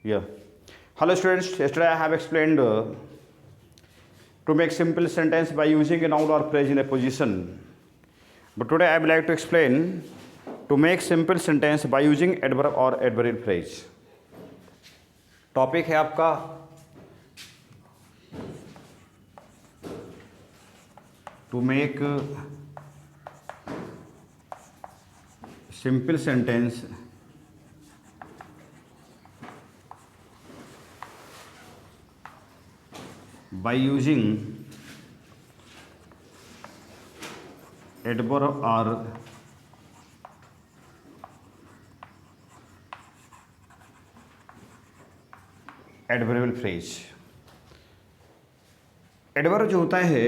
Yeah. Hello students, yesterday I have explained to make simple sentence by using a noun or phrase in a position. But today I would like to explain to make simple sentence by using adverb or adverbial phrase. Topic है आपका to make simple sentence by using adverb or adverbial phrase. adverb जो होता है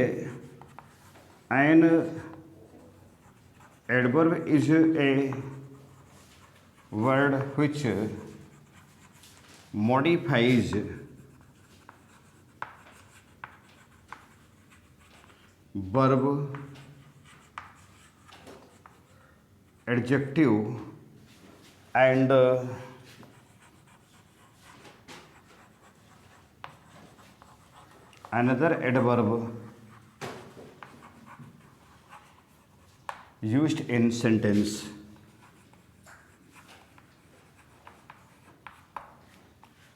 an adverb is a word which modifies verb, adjective and another adverb used in sentence.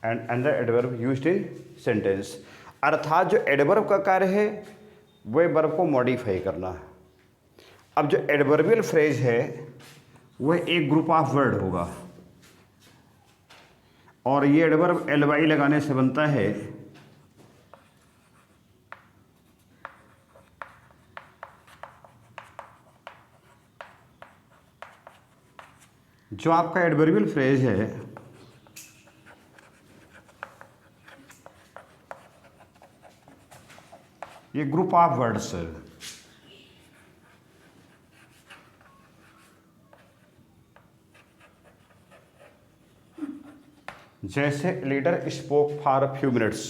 And another adverb used in sentence. अर्थात जो adverb का कार्य है वह verb को मॉडिफाई करना। अब जो एडवर्बियल फ्रेज है वह एक ग्रुप ऑफ वर्ड होगा और ये एडवर्ब एल वाई लगाने से बनता है जो आपका एडवर्बियल फ्रेज है ये ग्रुप ऑफ वर्ड्स है। जैसे leader spoke for few minutes,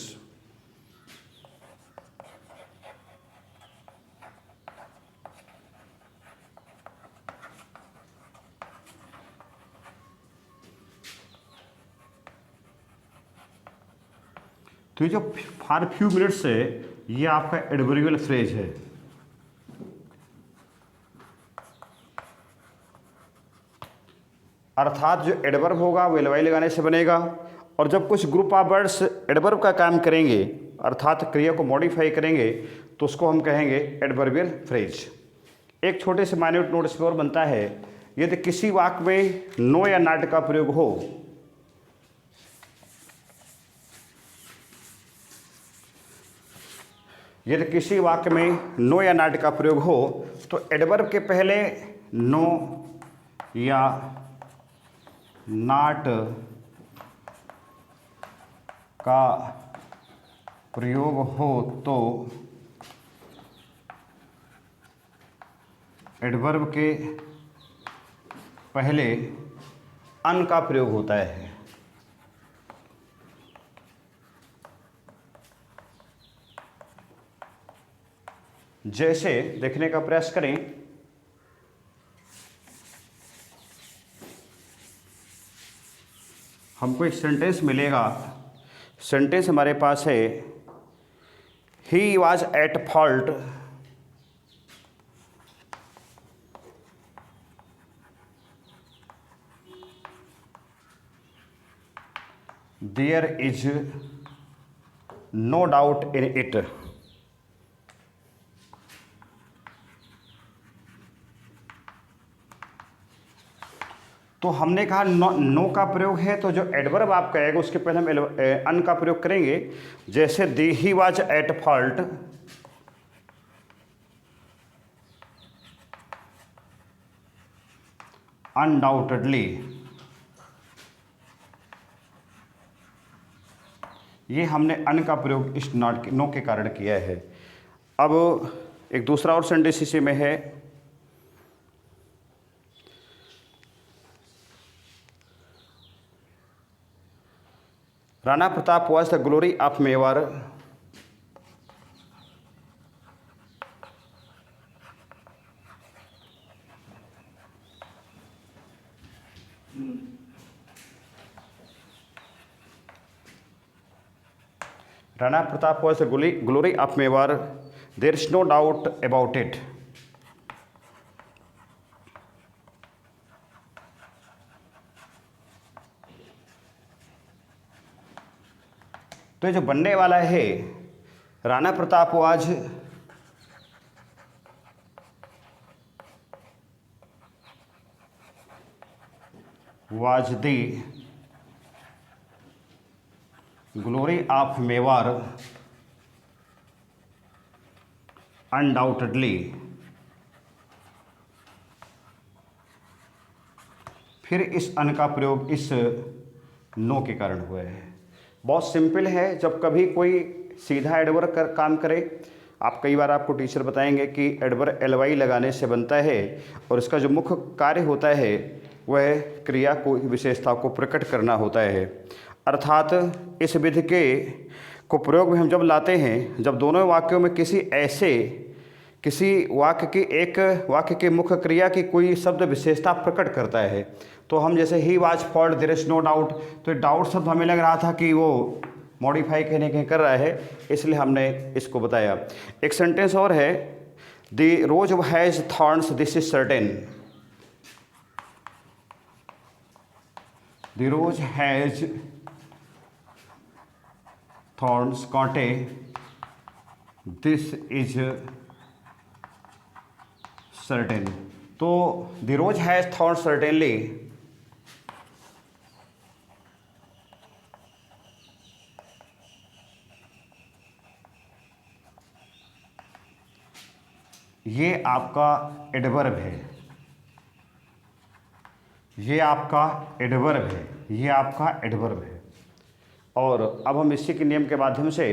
तो ये जो फॉर फ्यू मिनट्स है ये आपका एडवर्बियल फ्रेज है। अर्थात जो एडवर्ब होगा वो एलवाई लगाने से बनेगा और जब कुछ ग्रुप ऑफ वर्ड्स एडवर्ब का काम करेंगे अर्थात क्रिया को मॉडिफाई करेंगे तो उसको हम कहेंगे एडवर्बियल फ्रेज। एक छोटे से माइन्यूट नोट इस पर और बनता है, यदि किसी वाक्य में नो या नॉट का प्रयोग हो यदि किसी वाक्य में नो या नॉट का प्रयोग हो तो एडवर्ब के पहले नो या नॉट का प्रयोग हो तो एडवर्ब के पहले अन का प्रयोग होता है। जैसे देखने का प्रयास करें, हमको एक सेंटेंस मिलेगा। सेंटेंस हमारे पास है he was at fault there is no doubt in it. तो हमने कहा नो का प्रयोग है तो जो एडवर्ब आप कहेगा उसके पहले हम अन का प्रयोग करेंगे। जैसे दी he was at fault undoubtedly, ये हमने अन का प्रयोग इस नॉट नो के कारण किया है। अब एक दूसरा और सेंटेंस इसी में है, Rana Pratap was the glory of Mewar Rana Pratap was the glory of Mewar. There is no doubt about it. तो ये जो बनने वाला है, Rana Pratap was the glory of Mewar undoubtedly. फिर इस अन का प्रयोग इस नो के कारण हुआ है। बहुत सिंपल है। जब कभी कोई सीधा एडवर्ब कर काम करे, आप कई बार आपको टीचर बताएंगे कि एडवर्ब एलवाई लगाने से बनता है और इसका जो मुख्य कार्य होता है वह क्रिया को विशेषता को प्रकट करना होता है। अर्थात इस विधि के को प्रयोग में हम जब लाते हैं, जब दोनों वाक्यों में किसी वाक्य की एक वाक्य के मुख्य क्रिया की कोई शब्द विशेषता प्रकट करता है, तो हम जैसे he was fault there is no doubt, तो डाउट शब्द हमें लग रहा था कि वो मॉडिफाई कहने के कर रहा है, इसलिए हमने इसको बताया। एक सेंटेंस और है, the rose has thorns this is certain. The rose has thorns कांटे, दिस इज सर्टेन। तो the rose has thorns certainly, ये आपका एडवर्ब है, ये आपका एडवर्ब है, ये आपका एडवर्ब है। और अब हम इसी के नियम के माध्यम से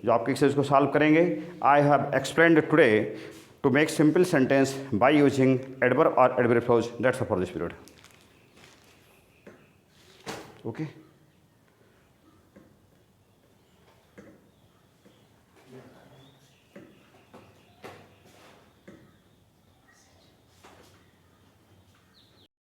जो आपके एक्सरसाइज को सॉल्व करेंगे। I have explained today to make simple sentence by using adverb और adverb clause. That's all for this period. Okay.